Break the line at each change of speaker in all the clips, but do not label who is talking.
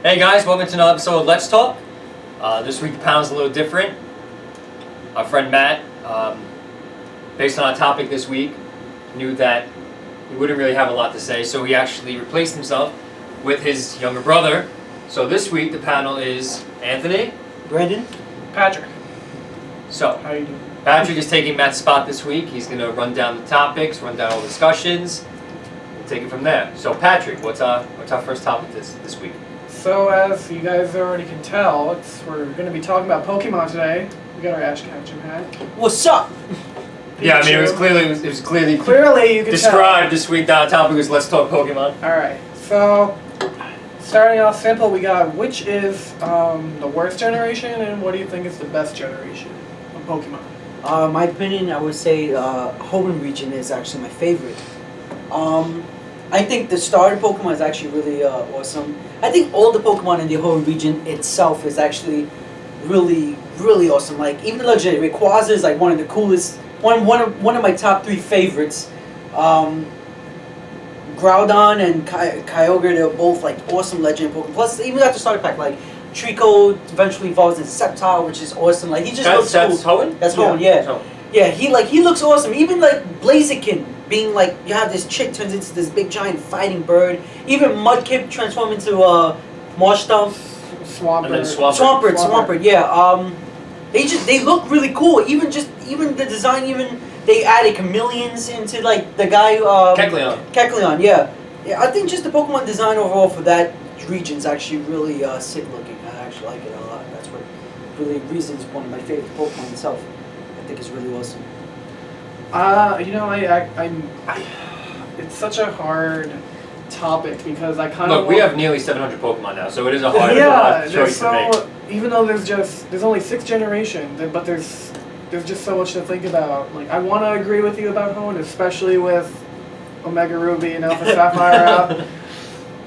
Hey guys, welcome to another episode of Let's Talk. This week the panel's a little different. Our friend Matt, based on our topic this week, knew that he wouldn't really have a lot to say, so he actually replaced himself with his younger brother. So this week the panel is Anthony,
Brandon,
Patrick.
So,
How you doing?
Patrick is taking Matt's spot this week. He's going to run down the topics, run down all the discussions, and take it from there. So Patrick, what's our first topic this week?
So as you guys already can tell, we're going to be talking about Pokemon today. We got our Ash Ketchum hat.
what's up?
Yeah, I mean it was clearly
you can
described this week. That our topic was Let's Talk Pokemon.
All right. So starting off simple, we got which is the worst generation, and what do you think is the best generation of Pokemon?
My opinion, I would say Hoenn region is actually my favorite. I think the starter Pokemon is actually really awesome. I think all the Pokemon in the Hoenn region itself is actually really, really awesome. Like even the legendary Rayquaza is like one of the coolest. One of my top 3 favorites. Groudon and Kyogre, they're both like awesome legend Pokemon. Plus, even got the starter pack like Trico eventually evolves into Sceptile, which is awesome. Like he just looks cool.
That's Hoenn?
That's Hoenn, yeah. Yeah, he looks awesome. Even like Blaziken being like, you have this chick turns into this big giant fighting bird. Even Mudkip transform into Marshtomp. Swampert, yeah. They look really cool. Even the design, they added chameleons into like the guy Kecleon, yeah. Yeah, I think just the Pokemon design overall for that region's actually really sick looking. I actually like it a lot. That's what really reasons one of my favorite Pokemon itself. I think it's really awesome.
It's such a hard topic because I kind of
we have nearly 700 Pokemon now, so it is a hard choice to make.
Even though there's only 6 generations, but there's just so much to think about. Like I want to agree with you about Hoenn, especially with Omega Ruby and Alpha Sapphire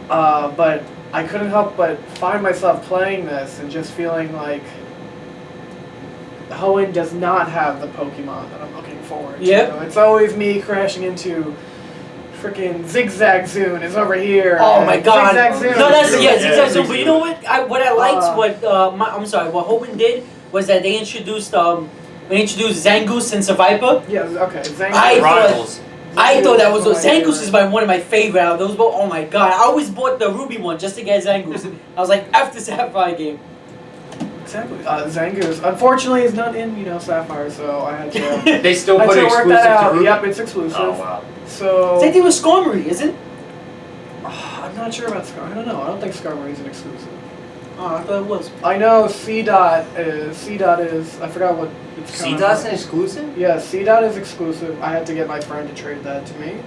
out. But I couldn't help but find myself playing this and just feeling like Hoenn does not have the Pokemon that I'm looking forward to.
Yep.
It's always me crashing into freaking Zigzag Zoon is over here.
Oh my god.
Zigzag Zoon.
No, that's Zigzag Zoon. But you know what? What I liked, what Hoenn did was that they introduced Zangoose and Seviper.
Yeah, okay.
Rivals.
I thought that was Zangoose is one of my favorite out of those. Oh my god! I always bought the Ruby one just to get Zangoose. I was like, after Sapphire game.
Exactly. Zangoose. Unfortunately, is not in Sapphire, so I had to.
They still put it
work that out. Yep, it's exclusive.
Oh wow.
So.
Same thing with Skarmory, isn't?
I'm not sure about Skarmory. I don't know. I don't think Skarmory is an exclusive.
Oh, I thought it was.
I know C-Dot is. I forgot what it's called.
C-Dot's an exclusive?
Yeah, C-Dot is exclusive. I had to get my friend to trade that to me.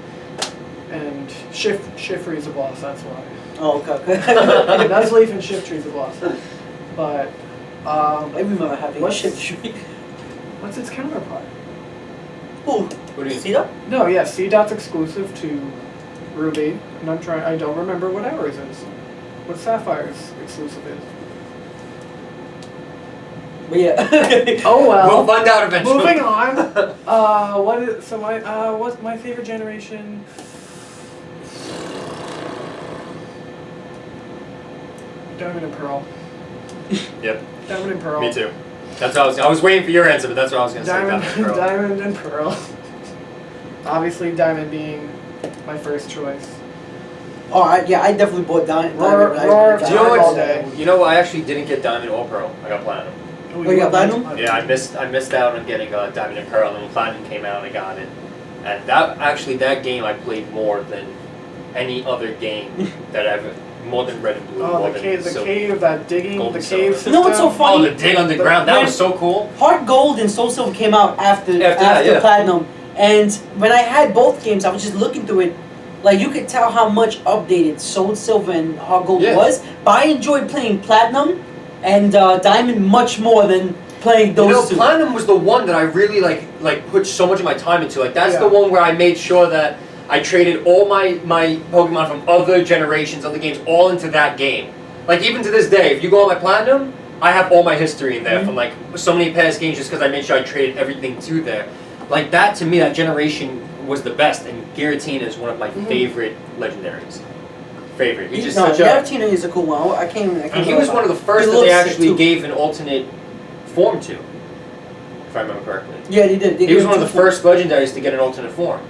And Shiftry's a boss, that's why.
Oh, okay.
Nuzleaf and Shiftry's a boss. But,
I remember having Shiftry.
What's its counterpart?
Who?
What do you
C-Dot?
No, yeah, C-Dot's exclusive to Ruby. And I don't remember what ours is. What Sapphire's exclusive is.
But yeah.
Oh well.
We'll find out eventually.
Moving on. What's my favorite generation? Diamond and Pearl.
Yep.
Diamond and Pearl.
Me too. That's what I was waiting for your answer, but that's what I was going to say.
Diamond and Pearl. Obviously, Diamond being my first choice.
Oh, I definitely bought Diamond.
You know, I actually didn't get Diamond or Pearl. I got Platinum.
Oh, you got Platinum?
Yeah, I missed out on getting Diamond and Pearl, and when Platinum came out, I got it. And that game I played more than any other game that I've more than Red and Blue.
Oh, the cave, that digging, the cave system.
You know what's so funny?
Oh, the dig underground, that was so cool.
Heart Gold and Soul Silver came out after Platinum, and when I had both games, I was just looking through it. Like you could tell how much updated Soul Silver and Heart Gold was, but I enjoyed playing Platinum and Diamond much more than playing those two.
Platinum was the one that I really like put so much of my time into. Like that's the one where I made sure that I traded all my Pokemon from other generations, other games, all into that game. Like even to this day, if you go on my Platinum, I have all my history in there from like so many past games just because I made sure I traded everything to there. Like that to me, that generation was the best, and Giratina is one of my favorite legendaries. favorite. He's just
no,
such a.
Giratina is a cool one. I can't.
And he was one of the first that they actually gave an alternate form to, if I remember correctly.
Yeah, they did.
He was one of the first legendaries to get an alternate form.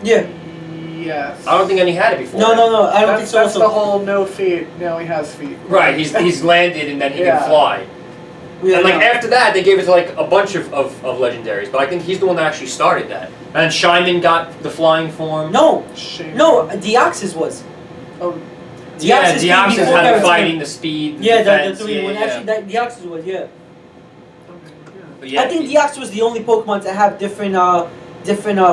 Yeah.
Yes.
I don't think any had it before.
No, I don't think so.
That's the whole no feet. Now he has feet.
Right, he's landed and then he can fly.
Yeah,
and like after that, they gave it to like a bunch of legendaries, but I think he's the one that actually started that. And Shyman got the flying form.
No, Deoxys was.
Oh.
Deoxys had the fighting, the speed, the defense.
The 3 one. Actually, Deoxys was, yeah.
But yeah.
I think Deoxys was the only Pokemon to have different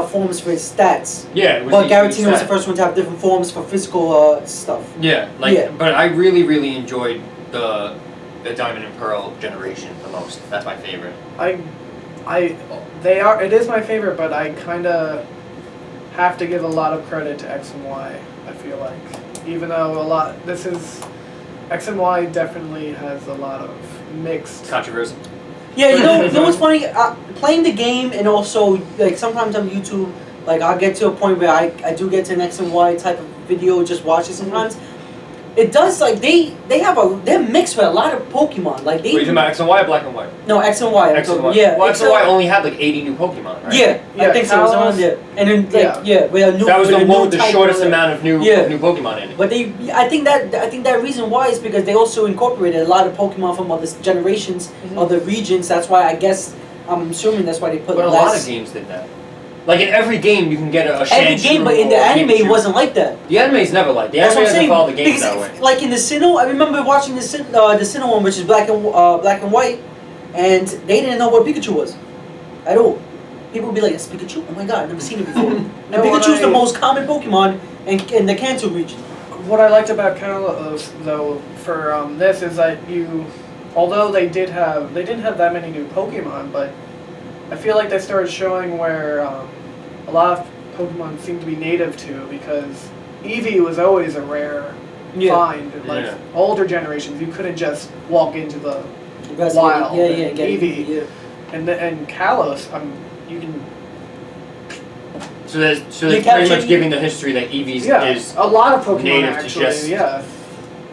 forms for its stats.
Yeah,
but Giratina was the first one to have different forms for physical stuff.
Yeah, but I really, really enjoyed the Diamond and Pearl generation the most. That's my favorite.
It is my favorite, but I kind of have to give a lot of credit to X and Y, I feel like. Even though X and Y definitely has a lot of mixed...
Controversy.
Yeah, you know what's funny? Playing the game and also, like, sometimes on YouTube, like, I'll get to a point where I do get to an X and Y type of video, just watch it sometimes. It does, like, they're mixed with a lot of Pokemon. Like,
Wait, you talking about X and Y or Black and White?
No, X and Y.
X and Y.
Yeah.
Well, X and Y only had like 80 new Pokemon, right?
Yeah, I think so. It was around there. And then, like, with a new.
That was the shortest amount of new Pokemon in it.
But I think that reason why is because they also incorporated a lot of Pokemon from other generations, other regions. That's why I'm assuming that's why they put.
But a lot of games did that. Like in every game, you can get a
every game, but in the anime, it wasn't like that.
The anime's never like the anime doesn't follow the games that way.
Like in the Sinnoh, I remember watching the Sinnoh one, which is black and white, and they didn't know what Pikachu was, at all. People would be like, "It's Pikachu! Oh my god, I've never seen it before." And Pikachu's the most common Pokemon in the Kanto region.
What I liked about Kalos though for this is that although they didn't have that many new Pokemon, but I feel like they started showing where a lot of Pokemon seem to be native to, because Eevee was always a rare find. Like older generations, you couldn't just walk into the wild Eevee. And Kalos, you can.
So they're pretty much giving the history that Eevee's is
a lot of Pokemon
native
actually.
to just.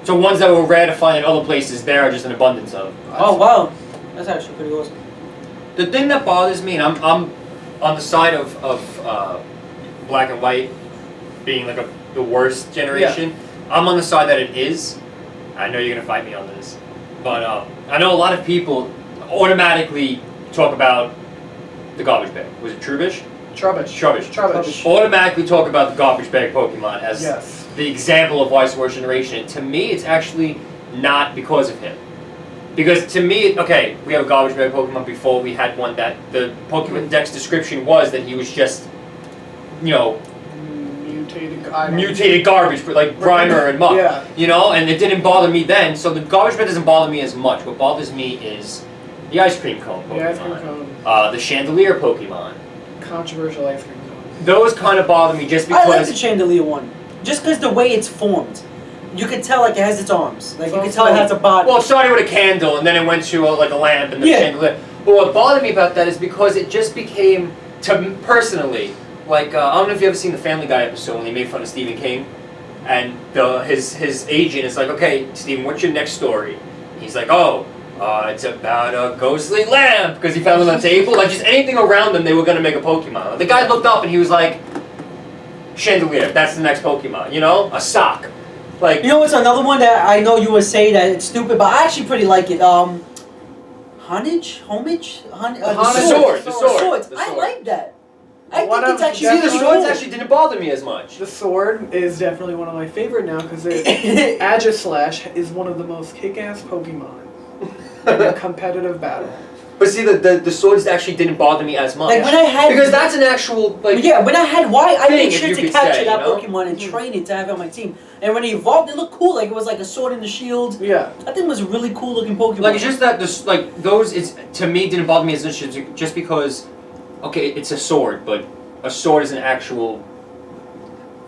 So ones that were rare to find in other places, there are just an abundance of.
Oh wow, that's actually pretty awesome.
The thing that bothers me, and I'm on the side of Black and White being like the worst generation. I'm on the side that it is. I know you're gonna fight me on this, but I know a lot of people automatically talk about the garbage bag. Was it Trubbish? Trubbish. Automatically talk about the garbage bag Pokemon as the example of why it's the worst generation. And to me, it's actually not because of him. Because to me, we have a garbage bag Pokemon before we had one that the Pokemon Dex description was that he was just, mutated garbage, like Grimer and Muck. And it didn't bother me then, so the garbage bag doesn't bother me as much. What bothers me is the ice cream cone Pokemon, the chandelier Pokemon.
Controversial ice cream cone.
Those kind of bother me just because.
I like the chandelier one, just because the way it's formed. You could tell like it has its arms. Like you could tell it has a body.
Well, it started with a candle and then it went to like a lamp and the chandelier. But what bothered me about that is because it just became, personally, like I don't know if you ever seen the Family Guy episode when they made fun of Stephen King, and his agent is like, "Okay, Stephen, what's your next story?" He's like, it's about a ghostly lamp because he found it on the table. Like just anything around them, they were gonna make a Pokemon. The guy looked up and he was like, "Chandelier, that's the next Pokemon." A sock. Like,
you know what's another one that I know you would say that it's stupid, but I actually pretty like it. Homage?
The sword.
I like that. I
think
it's actually
the swords actually didn't bother me as much.
The sword is definitely one of my favorite now because Aegislash is one of the most kick-ass Pokemon in a competitive battle.
But see, the swords actually didn't bother me as much.
Like when I had
because that's an actual
when I had Y, I made sure to capture that Pokemon and train it to have it on my team. And when it evolved, it looked cool. Like it was like a sword in the shield.
Yeah,
I think it was a really cool looking Pokemon.
Like it's just that those to me didn't bother me as much just because, it's a sword, but a sword is an actual.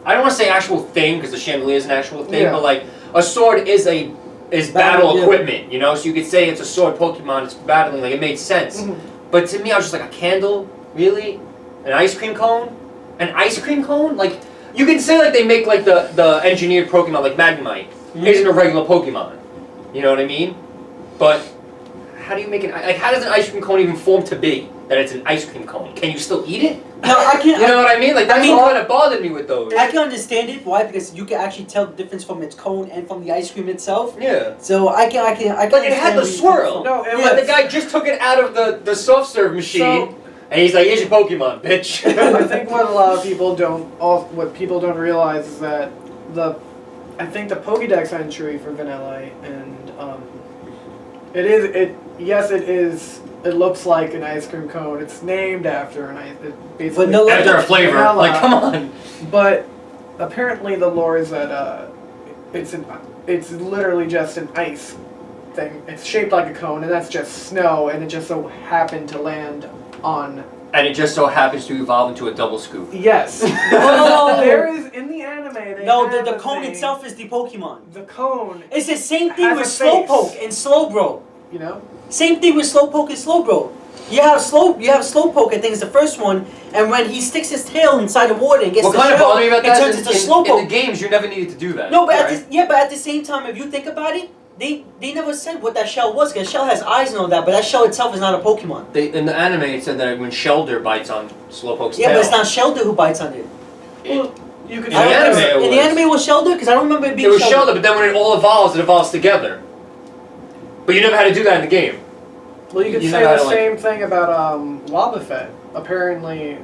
I don't want to say actual thing because the chandelier is an actual thing, but like a sword is battle equipment, so you could say it's a sword Pokemon, it's battling, like it made sense. But to me, I was just like, a candle? Really? An ice cream cone? An ice cream cone? Like, you can say like they make like the engineered Pokemon like Magnemite isn't a regular Pokemon. You know what I mean? But how do you make how does an ice cream cone even form to be that it's an ice cream cone? Can you still eat it?
No, I can't.
You know what I mean? Like that's what kind of bothered me with those.
I can understand it. Why? Because you can actually tell the difference from its cone and from the ice cream itself.
Yeah.
So I can.
But it had the swirl.
No,
the guy just took it out of the soft serve machine, and he's like, "Here's your Pokemon, bitch."
I think what a lot of people don't realize is that I think the Pokédex entry for Vanillite and it looks like an ice cream cone. It's named after
after a flavor. Vanilla. Like, come on.
But apparently the lore is that it's literally just an ice thing. It's shaped like a cone, and that's just snow, and it just so happened to land on.
And it just so happens to evolve into a double scoop.
Yes.
Oh.
There is in the anime.
The cone itself is the Pokemon.
The cone.
It's the same thing with Slowpoke and Slowbro.
You know.
Same thing with Slowpoke and Slowbro. You have Slowpoke, I think is the first one, and when he sticks his tail inside the water and gets
what
the
kind of
shell,
bothered me about
it
that
turns
is
into Slowpoke.
in the games, you never needed to do that.
No, but
right?
but at the same time, if you think about it, they never said what that shell was, because shell has eyes and all that, but that shell itself is not a Pokemon.
In the anime, it said that when Shelder bites on Slowpoke's tail.
Yeah, but it's not Shelder who bites on it.
Well, you could.
In the anime,
in the anime it was Shelder, because I don't remember it being.
It was Shelder, but then when it all evolves, it evolves together. But you never had to do that in the game.
Well, you could say the same thing about Wobbuffet. Apparently,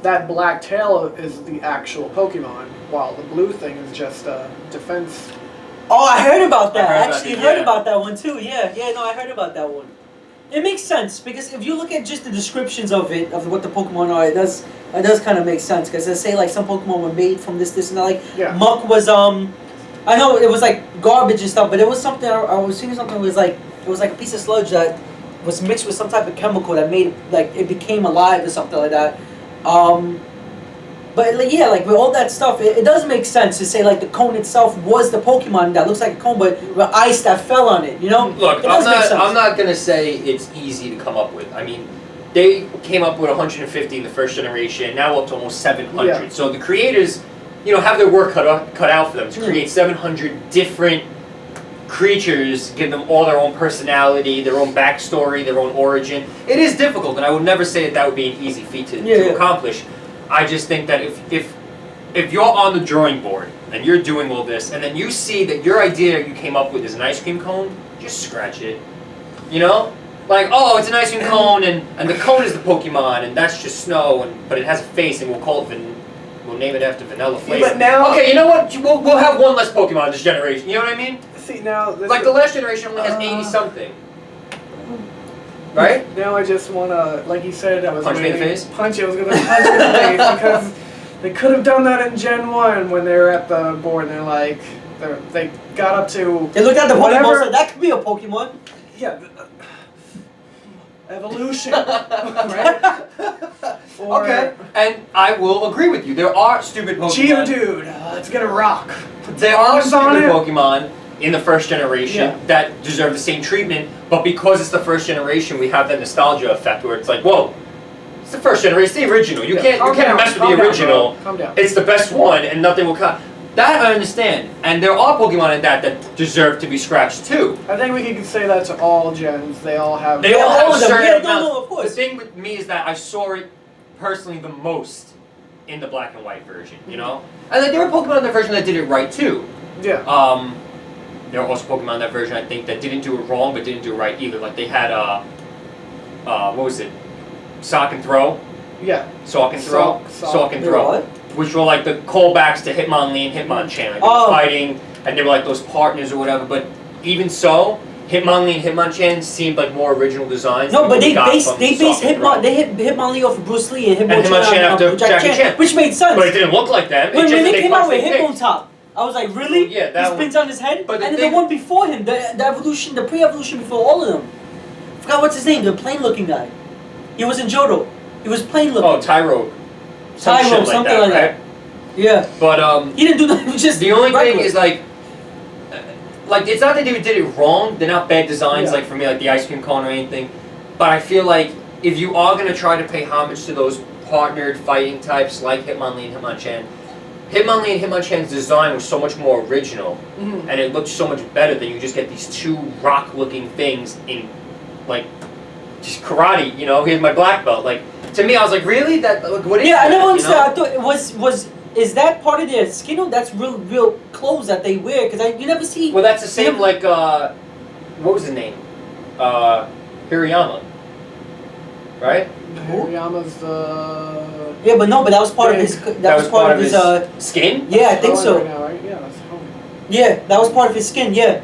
that black tail is the actual Pokemon, while the blue thing is just a defense.
Oh, I heard about that. I actually heard about that one too. Yeah, no, I heard about that one. It makes sense, because if you look at just the descriptions of it, of what the Pokemon are, it does kind of make sense, because they say like some Pokemon were made from this, and that. Like Muck was I know it was like garbage and stuff, but it was something I was seeing something that was like it was like a piece of sludge that was mixed with some type of chemical that made it became alive or something like that. But like with all that stuff, it does make sense to say like the cone itself was the Pokemon that looks like a cone, but with ice that fell on it. You know.
Look, I'm not gonna say it's easy to come up with. I mean, they came up with 150 in the first generation, now up to almost 700.
Yeah.
So the creators, have their work cut out for them to create 700 different creatures, give them all their own personality, their own backstory, their own origin. It is difficult, and I would never say that would be an easy feat to accomplish. I just think that if you're on the drawing board and you're doing all this, and then you see that your idea you came up with is an ice cream cone, just scratch it. Like, oh, it's an ice cream cone, and the cone is the Pokemon, and that's just snow, but it has a face, and we'll name it after vanilla flavor.
But now,
okay, you know what? We'll have one less Pokemon this generation. You know what I mean?
See now,
like the last generation only has 80 something. Right?
Now I just wanna, like you said, I was
punch me in the face.
I was gonna punch you in the face because they could have done that in Gen 1 when they were at the board. And they got up to.
They looked at the Pokemon. So that could be a Pokemon.
Yeah. Evolution, right?
Okay, and I will agree with you. There are stupid Pokemon.
Geodude, it's gonna rock.
There are stupid Pokemon in the first generation that deserve the same treatment, but because it's the first generation, we have that nostalgia effect where it's like, whoa, it's the first generation, it's the original. You can't mess with the original.
Calm down.
It's the best one, and nothing will come. That I understand, and there are Pokemon in that deserve to be scratched too.
I think we can say that to all gens. They all have.
They all have certain
amounts. No, of course.
The thing with me is that I saw it personally the most in the black and white version. And like, there were Pokemon in that version that did it right too.
Yeah.
There were also Pokemon in that version I think that didn't do it wrong but didn't do it right either. Like they had what was it? Sock and Throw.
Yeah.
Sock and Throw. Sock and Throw.
What?
Which were like the callbacks to Hitmonlee and Hitmonchan. Like they were fighting, and they were like those partners or whatever. But even so, Hitmonlee and Hitmonchan seemed like more original designs.
No, but they based Hitmonlee off of Bruce Lee and
Hitmonchan after Jackie Chan,
which made sense.
But it didn't look like them.
When they came out with Hitmontop, I was like, really?
Yeah, that
he spins on his head.
But
and then the one before him, the evolution, the pre-evolution before all of them. I forgot what's his name. The plain-looking guy. He was in Johto. He was plain-looking.
Oh, Tyro.
Something like that. Right? Yeah.
But
he didn't do that. He was just
the only thing is like it's not that they did it wrong. They're not bad designs like for me, like the ice cream cone or anything. But I feel like if you are gonna try to pay homage to those partnered fighting types like Hitmonlee and Hitmonchan. Hitmonlee and Hitmonchan's design was so much more original, and it looked so much better than you just get these two rock-looking things in, like, just karate. You know, here's my black belt. Like, to me, I was like, really? That like, what is
yeah,
that?
I never understood.
You know?
I thought it was. Is that part of their skin or that's real clothes that they wear? Because you never see.
Well, that's the same. Like, what was the name? Hirayama. Right?
Hirayama's the.
Yeah, but no, but that was part of his. That was part of his
skin.
Yeah, I think so.
Right now, right? Yeah, that's home.
Yeah, that was part of his skin. Yeah.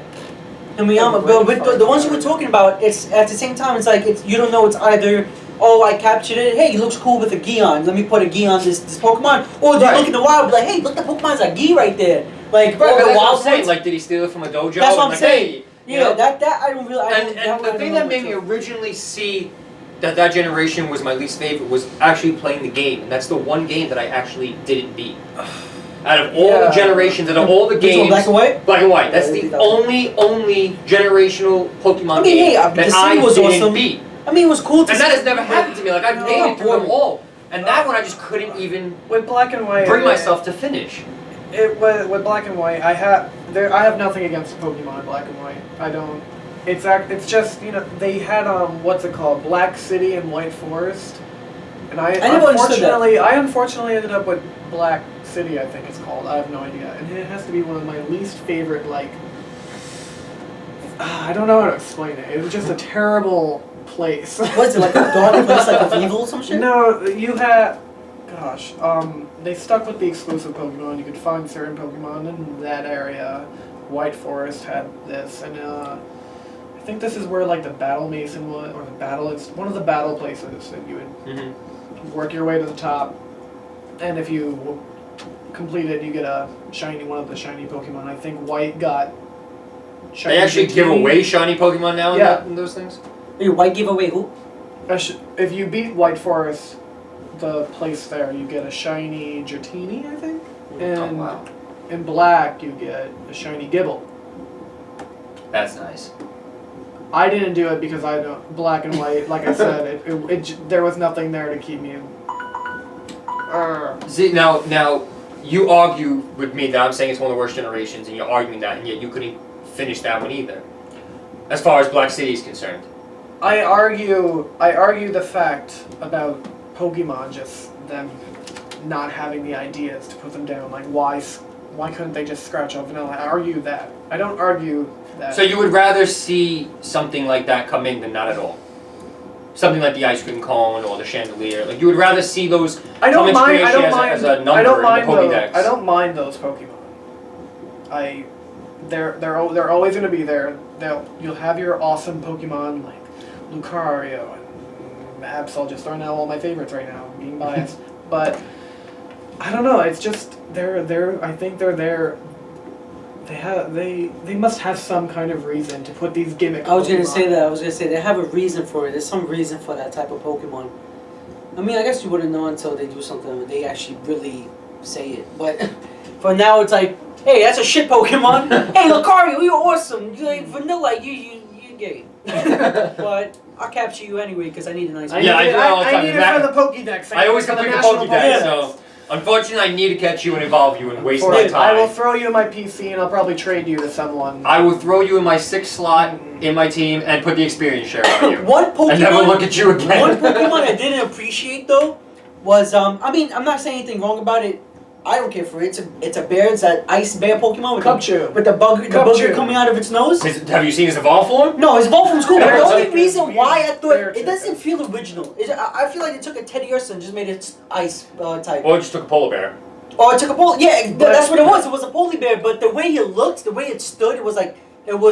Hirayama, but with the ones you were talking about, it's at the same time. It's like you don't know. It's either. Oh, I captured it. Hey, he looks cool with a gi on. Let me put a gi on this Pokemon. Or they look in the wild, like, hey, look, the Pokemon's a gi right there. Like,
right,
the wild
ones. Like, did he steal it from a dojo?
That's what I'm
like,
saying.
Hey,
yeah, that I don't really.
And the thing that made me originally see that generation was my least favorite was actually playing the game, and that's the one game that I actually didn't beat. Out of all the generations, out of all the games,
Black and White.
Black and White. That's the only generational Pokemon game that I didn't beat.
I mean, it was cool to
and
see.
that has never happened to me. Like, I've made it through them all. And that one I just couldn't even
with Black and White
bring myself to finish.
With Black and White, I have nothing against Pokemon Black and White. I don't. It's just, you know, they had what's it called, Black City and White Forest, and I unfortunately ended up with Black City, I think it's called. I have no idea, and it has to be one of my least favorite. Like, I don't know how to explain it. It was just a terrible place.
What's it, like a dark place, like a evil or some shit?
No, you had, gosh, they stuck with the exclusive Pokemon. You could find certain Pokemon in that area. White Forest had this, and I think this is where like the Battle Mason was, or the battle. It's one of the battle places that you would work your way to the top, and if you complete it, you get a one of the shiny Pokemon. I think White got.
They actually give away shiny Pokemon now in those things?
Hey, White give away who?
If you beat White Forest, the place there, you get a shiny Dratini, I think. And in Black, you get a shiny Gibble.
That's nice.
I didn't do it because I don't. Black and White, like I said, there was nothing there to keep me.
See, now, you argue with me that I'm saying it's one of the worst generations, and you're arguing that, and yet you couldn't finish that one either. As far as Black City is concerned.
I argue the fact about Pokemon, just them not having the ideas to put them down. Like, why couldn't they just scratch off vanilla? I argue that. I don't argue that.
So you would rather see something like that come in than not at all? Something like the ice cream cone or the chandelier. Like, you would rather see those as a number in the Pokédex.
I don't mind those Pokemon. They're always going to be there. You'll have your awesome Pokemon like Lucario and Absol. Just throwing out all my favorites right now, being biased. But I don't know. It's just they're. I think they're there. They must have some kind of reason to put these gimmicks.
I was gonna say they have a reason for it. There's some reason for that type of Pokemon. I mean, I guess you wouldn't know until they do something. They actually really say it. But for now, it's like, hey, that's a shit Pokemon. Hey, Lucario, you're awesome. You're like vanilla. You're gay. But I'll capture you anyway because I need a nice.
I need
it for the Pokédex.
I always complete the Pokédex, so unfortunately, I need to catch you and evolve you and waste my time.
I will throw you in my PC and I'll probably trade you to someone.
I will throw you in my 6th slot in my team and put the experience share on you.
One Pokemon.
And never look at you again.
One Pokemon I didn't appreciate though was I mean, I'm not saying anything wrong about it. I don't care for it. It's a bear. It's an ice bear Pokemon with the bugger coming out of its nose.
Have you seen his evolve form?
No, his evolve form's cool. But the only reason why I thought it doesn't feel original. I feel like they took a Teddy Ursa and just made it ice type.
Or just took a polar bear.
Or it took a polar. Yeah, that's what it was. It was a polar bear. But the way he looked, the way it stood, it was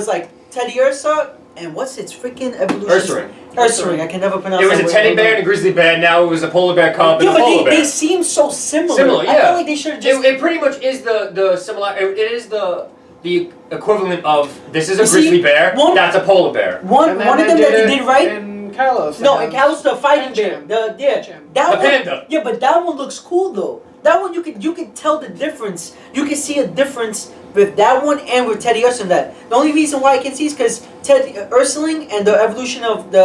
like Teddy Ursa. And what's its freaking evolution? Ursaring. I can never pronounce it.
It was a teddy bear and a grizzly bear, now it was a polar bear cub and a polar bear.
They seem so similar.
Similar, yeah.
I feel like they should have just...
It pretty much is the similar... It is the equivalent of, this is a grizzly bear, that's a polar bear.
One of them that they did right...
In Kalos.
No, in Kalos, the fighting bear. The
panda.
Yeah, but that one looks cool, though. That one, you could tell the difference. You can see a difference with that one and with Teddy Ursa and that. The only reason why I can see is because Teddy Ursaling and the evolution of the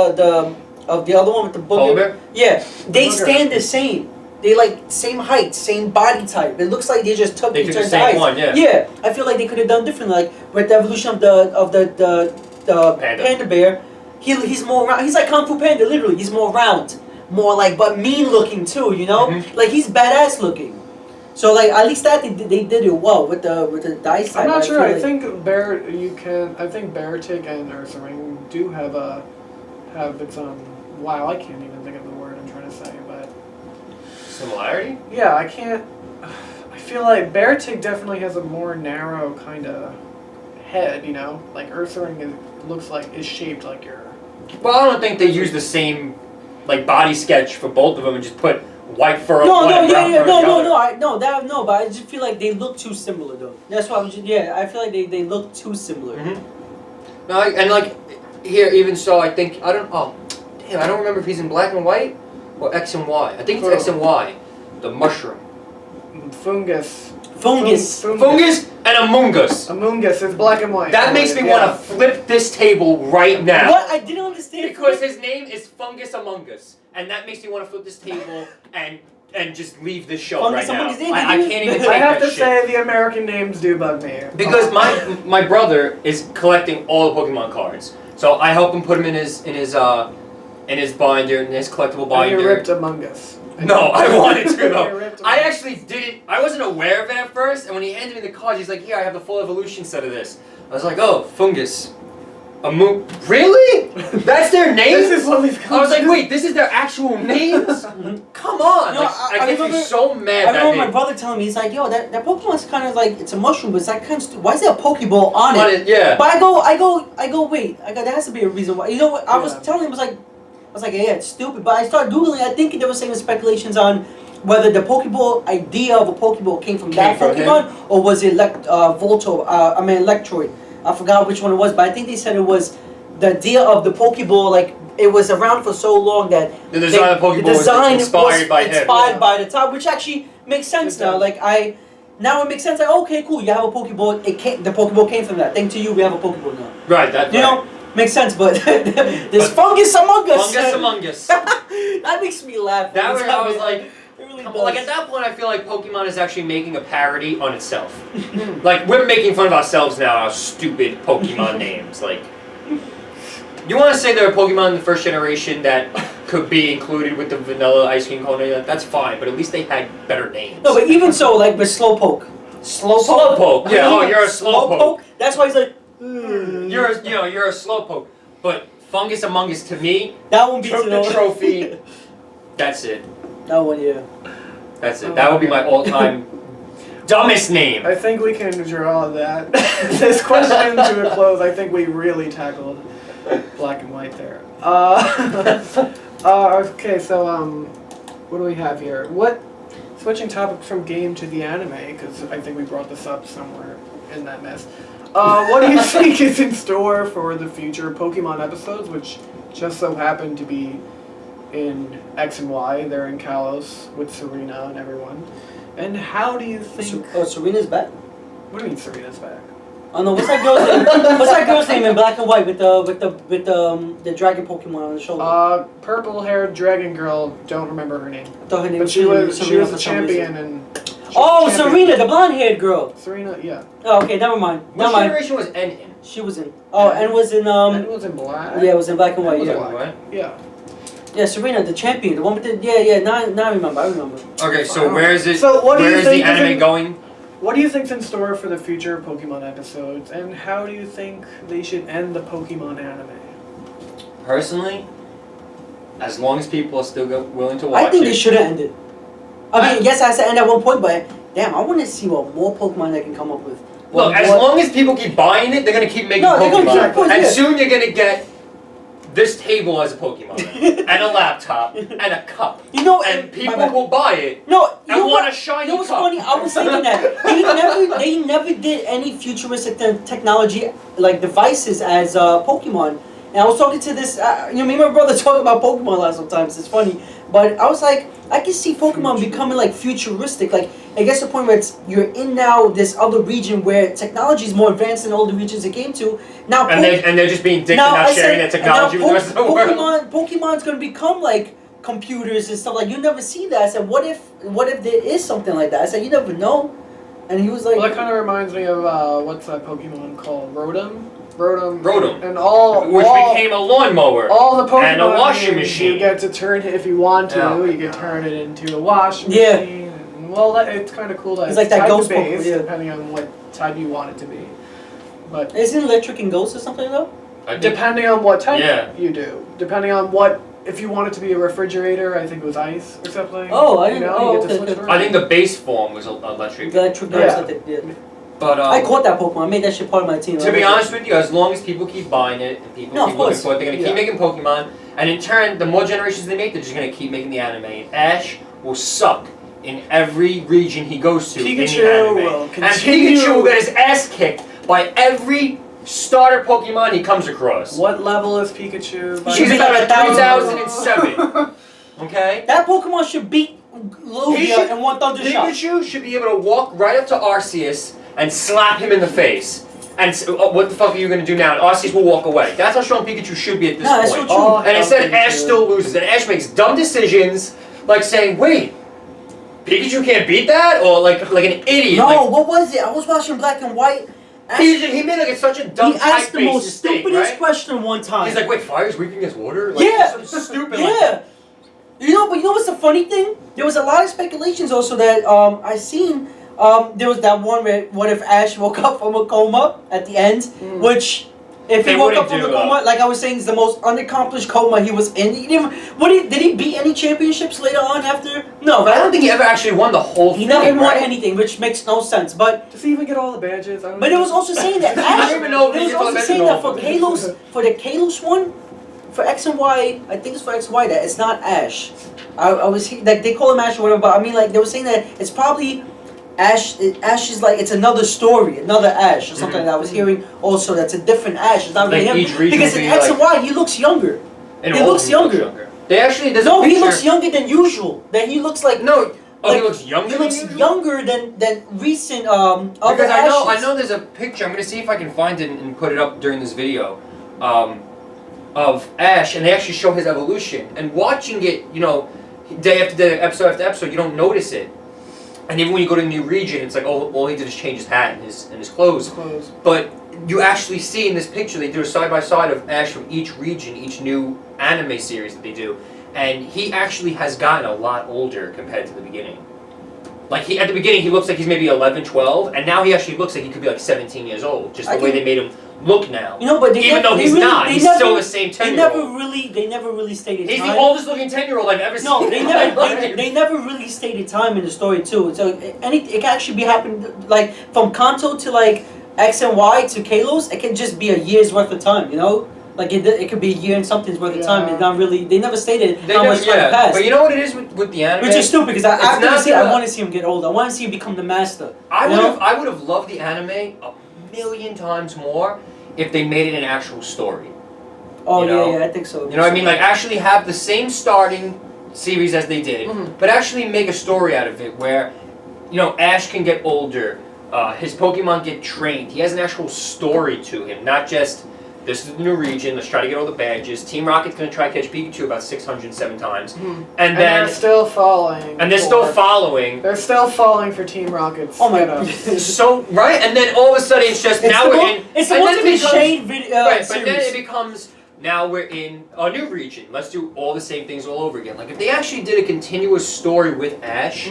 other one with the booger.
Polar bear?
Yeah, they stand the same. they like same height, same body type. It looks like they just took
the
same
eyes. One, yeah.
Yeah, I feel like they could have done differently. Like with the evolution of the panda bear, he's more round. He's like Kung Fu Panda, literally. He's more round, more like but mean looking too. You know, like he's badass looking. So like at least that they did it well with the dice type.
I'm not sure. I
like,
think Beartic and Ursaring do have its own. Wow, I can't even think of the word I'm trying to say, but
similarity.
Yeah, I can't. I feel like Beartic definitely has a more narrow kind of head. You know, like Ursaring looks like is shaped like your.
Well, I don't think they use the same like body sketch for both of them and just put white fur
no,
on one and brown fur on the other.
No, but I just feel like they look too similar though. That's why I feel like they look too similar.
Mm-hmm. No, and like here, even so, I think I don't remember if he's in black and white or X and Y. I think it's X and Y. The mushroom.
Fungus
and a mungus.
Amoongus is black and white.
That makes me want to flip this table right now.
What? I didn't understand.
Because his name is Fungus Among Us. And that makes me want to flip this table and just leave this show
Fungus
right now.
Among Us,
I can't even take
I have
that
to
shit.
say the American names do bug me.
Because my brother is collecting all the Pokemon cards. So I help him put them in his binder, in his collectible binder.
And you ripped Among Us.
No, I wanted to though. I actually didn't. I wasn't aware of it at first, and when he handed me the cards, he's like, "Here, I have the full evolution set of this." I was like, "Oh, Fungus, really? That's their name?"
This is what we've
I was like, "Wait, this is their actual names? Come on!"
No,
like, I get you so mad.
I remember my brother telling me, he's like, "Yo, that Pokemon's kind of like it's a mushroom, but it's like kind of why is there a Pokeball on it?"
Yeah.
But I go, wait, there has to be a reason why. You know what? I was telling him, I was like, yeah, it's stupid. But I started Googling. I think there was saying speculations on whether the Pokeball idea of a Pokeball came from that Pokemon or was it Electroid. I forgot which one it was, but I think they said it was the idea of the Pokeball. Like it was around for so long that
the design of Pokeball was inspired by him.
Inspired by the top, which actually makes sense now. Like now it makes sense. Like okay, cool. You have a Pokeball. The Pokeball came from that. Thanks to you, we have a Pokeball now.
Right. That's
you know. Makes sense, but there's Fungus Among Us.
Fungus Among Us.
That makes me laugh.
That way I was like,
really
like at that point I feel like Pokemon is actually making a parody on itself. Like we're making fun of ourselves now, our stupid Pokemon names. Like, you want to say there are Pokemon in the first generation that could be included with the vanilla ice cream cone? That's fine, but at least they had better names.
No, but even so, like with Slowpoke.
Slowpoke. Yeah. Oh, you're a Slowpoke.
That's why he's like.
You're a Slowpoke, but Fungus Among Us to me
that one beats
took the trophy. That's it.
That one, yeah.
That's it. That would be my all-time dumbest name.
I think we can draw that this question to a close. I think we really tackled black and white there. Okay, so what do we have here? Switching topic from game to the anime, because I think we brought this up somewhere in that mess. What do you think is in store for the future Pokemon episodes, which just so happen to be in X and Y? They're in Kalos with Serena and everyone. And how do you think...
Serena's back?
What do you mean Serena's back?
Oh no, what's that girl's name? What's that girl's name in black and white with the dragon Pokemon on the shoulder?
Purple-haired dragon girl. Don't remember her name.
I thought her name
but she was the champion and.
Oh, Serena, the blonde-haired girl.
Serena, yeah.
Oh, okay, never mind.
What generation was N in?
She was in. Oh, N was in
N was in black.
Yeah, it was in black and white.
Yeah.
Yeah, Serena, the champion, the one with the Now I remember.
Okay, so where is it?
So what do you think
the anime going?
What do you think's in store for the future Pokemon episodes, and how do you think they should end the Pokemon anime?
Personally, as long as people are still willing to watch it.
I think they should have ended. I mean, yes, I had to end at one point, but damn, I want to see what more Pokemon they can come up with.
Look, as long as people keep buying it, they're gonna keep making Pokemon. And soon you're gonna get this table as a Pokemon, and a laptop, and a cup.
You know,
and people will buy it.
No,
and want a shiny cup.
You know what's funny? I was thinking that they never did any futuristic technology like devices as Pokemon. And I was talking to this, me and my brother talking about Pokemon a lot sometimes. It's funny, but I was like, I can see Pokemon becoming like futuristic. Like, I guess the point where you're in now this other region where technology is more advanced than all the regions it came to. Now,
and they're just being dicks and not sharing their technology with the rest of the world.
Pokemon's gonna become like computers and stuff. Like, you never see that. I said, what if there is something like that? I said, you never know. And he was like,
well, that kind of reminds me of what's that Pokemon called? Rotom, and
which became a lawnmower.
All the Pokemon
and a washing
games,
machine.
You get to turn it if you want to.
Oh
you can turn it into a washing machine. And, well, it's kind of cool that
it's like that ghost
based,
Pokemon,
depending on what type you want it to be. But
isn't electric and ghost or something though?
Depending on what type you do, depending on what. If you want it to be a refrigerator, I think it was ice or something.
Oh, I didn't
know.
know.
I think the base form was electric.
Electric ghost, I think, yeah.
But
I caught that Pokemon. I made that shit part of my team.
To be honest with you, as long as people keep buying it and people keep looking for it, they're gonna keep making Pokemon. And in turn, the more generations they make, they're just gonna keep making the anime. And Ash will suck in every region he goes to in the anime. And Pikachu will get his ass kicked by every starter Pokemon he comes across.
What level is Pikachu?
She's about at 3007. Okay?
That Pokemon should beat Lugia in one Thunder Shot.
Pikachu should be able to walk right up to Arceus and slap him in the face. And what the fuck are you going to do now? And Arceus will walk away. That's how strong Pikachu should be at this point.
That's so true.
And instead, Ash still loses. And Ash makes dumb decisions, like saying, wait, Pikachu can't beat that? Or like an idiot.
No, what was it? I was watching Black and White.
He made like such a dumb
He asked the most stupidest
right?
question one time.
He's like, wait, fire's weak against water? Like,
yeah.
Something stupid
yeah.
like that.
But you know what's the funny thing? There was a lot of speculations also that I seen. There was that one where what if Ash woke up from a coma at the end, which if he woke up from a coma, like I was saying, is the most unaccomplished coma he was in. Did he beat any championships later on after? No,
I don't think he ever actually won the whole thing.
He never won anything, which makes no sense. But
does he even get all the badges?
But it was also saying that Ash. It was also saying that for Kalos, for the Kalos one, for X and Y, I think it's for X and Y that it's not Ash. I was like they call him Ash or whatever, but I mean like they were saying that it's probably Ash. Ash is like it's another story, another Ash or something that I was hearing also. That's a different Ash. It's not really him because in X and Y he looks younger. He looks younger.
They actually
he looks younger than usual. That he looks like
he looks younger.
He looks younger than recent
other
Because
I know there's a picture. I'm gonna see if I can find it and put it up during this video. Of Ash, and they actually show his evolution. And watching it, day after day, episode after episode, you don't notice it. And even when you go to a new region, it's like, oh, all he did is change his hat and his clothes. But you actually see in this picture, they do a side by side of Ash from each region, each new anime series that they do, and he actually has gotten a lot older compared to the beginning. Like at the beginning, he looks like he's maybe 11, 12, and now he actually looks like he could be like 17 years old. Just the way they made him look now.
But
even though he's not, he's still the same 10-year-old.
They never really stated
he's
time.
He's the oldest looking 10-year-old I've ever seen.
No, they never really stated time in the story too. So it can actually be happening like from Kanto to like X and Y to Kalos. It can just be a year's worth of time. Like it could be a year and something's worth of time. It's not really. They never stated how much time passed.
But you know what it is with the anime,
which is stupid because I want to see him get older. I want to see him become the master.
I would have loved the anime a million times more if they made it an actual story.
Oh yeah, I think so.
You know what I mean? Like actually have the same starting series as they did, but actually make a story out of it where, Ash can get older, his Pokemon get trained. He has an actual story to him, not just this is the new region. Let's try to get all the badges. Team Rocket's gonna try to catch Pikachu about 607 times, and then
they're still following.
And they're still following.
They're still falling for Team Rocket's.
Oh my god!
So right, and then all of a sudden it's just now we're in.
It's the most shade video.
Right, but then it becomes now we're in a new region. Let's do all the same things all over again. Like if they actually did a continuous story with Ash,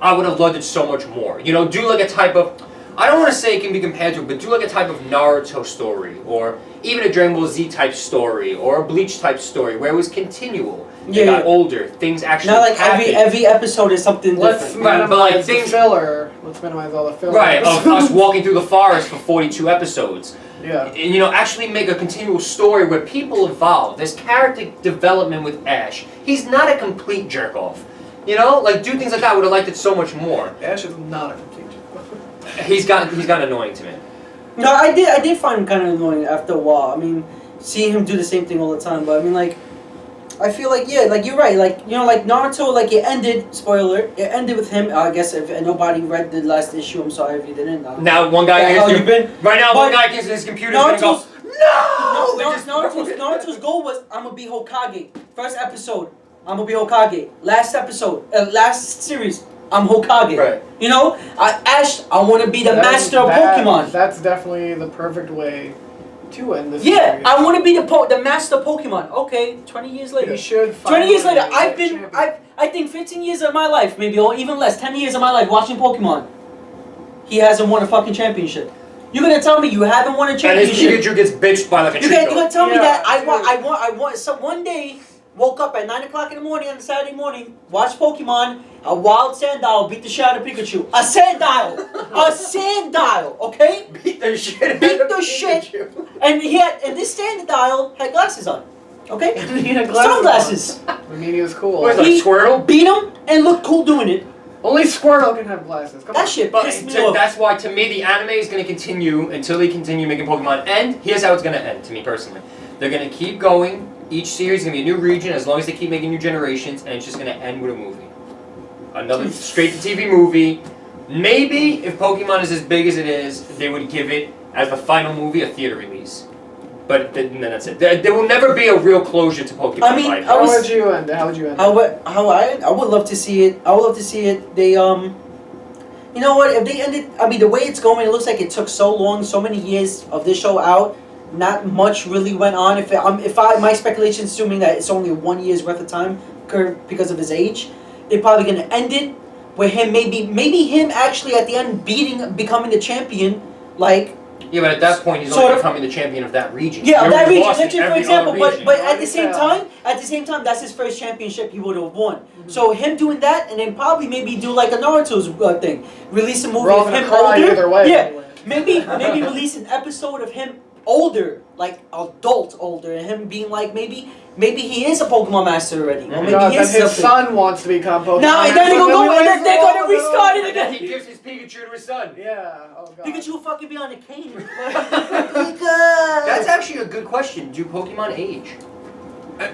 I would have loved it so much more. Do like a type of. I don't want to say it can be compared to, but do like a type of Naruto story, or even a Dragon Ball Z type story, or a Bleach type story, where it was continual. They got older. Things actually
not like
happened.
every episode is something different.
But like things
filler. Let's minimize all the filler.
Right, of us walking through the forest for 42 episodes.
Yeah.
And, actually make a continual story where people evolve. There's character development with Ash. He's not a complete jerk off. Like do things like that. I would have liked it so much more.
Ash is not a complete jerk off.
He's got annoying to me.
No, I did find him kind of annoying after a while. I mean, seeing him do the same thing all the time. But I mean, like, I feel like like you're right. Like like Naruto, like it ended. Spoiler: it ended with him. I guess if nobody read the last issue, I'm sorry if you didn't.
Now one guy right now one guy gets his computer.
Naruto's
go, no.
Naruto's goal was I'm gonna be Hokage. First episode. I'm gonna be Hokage. Last episode, last series, I'm Hokage.
Right.
You know, Ash, I want to be the master of Pokemon.
That's definitely the perfect way to end this.
Yeah,
series.
I want to be the master of Pokemon. Okay, 20 years later.
You should.
20 years later,
finally
I think 15 years of my life, maybe, or even less, 10 years of my life watching Pokemon. He hasn't won a fucking championship. You're gonna tell me you haven't won a championship?
And his Pikachu gets bitched by like a
You're gonna tell me that I want. So one day, woke up at 9 o'clock in the morning on a Saturday morning, watched Pokemon. A wild Sandile beat the shit out of Pikachu. A Sandile, okay?
Beat the shit.
Beat the shit. And this Sandile had glasses on, okay?
He had glasses
Sunglasses.
I mean, he was cool.
What, like Squirtle?
Beat him and looked cool doing it.
Only Squirtle can have glasses. Come
That
on.
shit
But
pissed me off.
that's why, to me, the anime is going to continue until they continue making Pokemon. And here's how it's going to end, to me personally. They're going to keep going. Each series is going to be a new region as long as they keep making new generations, and it's just going to end with a movie. Another straight-to-TV movie. Maybe, if Pokemon is as big as it is, they would give it, as the final movie, a theater release. But then that's it. There will never be a real closure to Pokemon.
I mean,
How would you end? How would you end?
I would love to see it. I would love to see it. They you know what? If they ended, I mean, the way it's going, it looks like it took so long, so many years of this show out. Not much really went on. My speculation, assuming that it's only 1 year's worth of time because of his age, they're probably gonna end it with him. Maybe him actually at the end becoming the champion, like.
Yeah, but at that point, he's only becoming the champion of that region.
Yeah, that region,
for
example. But at the same
region.
time, that's his first championship he would have won. Mm-hmm. So him doing that, and then probably maybe do like a Naruto's thing, release a movie of him older.
Either way.
Yeah, maybe release an episode of him older, like adult older, and him being like maybe he is a Pokemon master already, or maybe he is
his
something.
son wants to become Pokemon.
No, and then they're gonna restart it
And then
again.
he gives his Pikachu to his son.
Yeah. Oh god.
Pikachu will fucking be on a cane.
That's actually a good question. Do Pokemon age?
In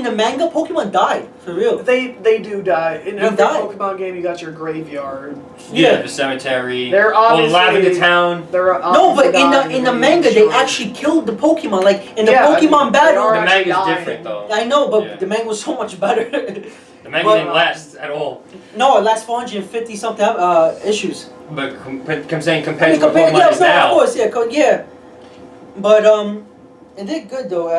the manga, Pokemon died for real.
They do die. In every
die.
Pokemon game, you got your graveyard.
Yeah, the cemetery.
They're obviously
Lavender Town.
No, but in the manga, they actually killed the Pokemon. Like in the Pokemon battle.
The manga's different though.
I know, but the manga was so much better.
The manga didn't last at all.
No, it lasts 450 something issues.
But I'm saying compared to what Pokemon is
no,
now.
of course, yeah. But it did good though.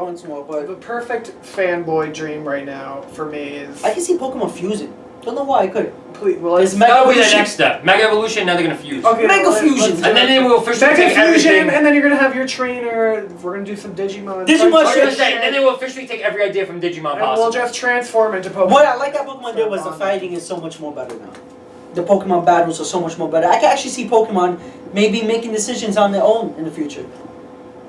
Once more, but
the perfect fanboy dream right now for me is.
I can see Pokemon fusing. Don't know why I could.
Please, well,
It's
That'll be the
Evolution.
next step. Mega Evolution, now they're gonna fuse.
Okay,
Mega Fusion.
And then they will officially
Mega
take
Fusion,
everything.
and then you're gonna have your trainer. We're gonna do some Digimon.
Digimon
I was gonna
shit.
say, then they will officially take every idea from Digimon
And
possible.
we'll just transform into Pokemon.
What I like that Pokemon did was the fighting is so much more better now. The Pokemon battles are so much more better. I can actually see Pokemon maybe making decisions on their own in the future.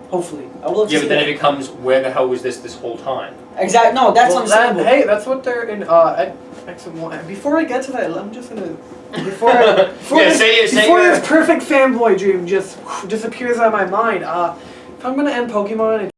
Hopefully, I would love to
Yeah,
see
but then
that.
it becomes, where the hell was this whole time?
Exactly. No, that's understandable.
Hey, that's what they're in X1. Before I get to that, I'm just gonna before this perfect fanboy dream just disappears out of my mind. If I'm gonna end Pokemon.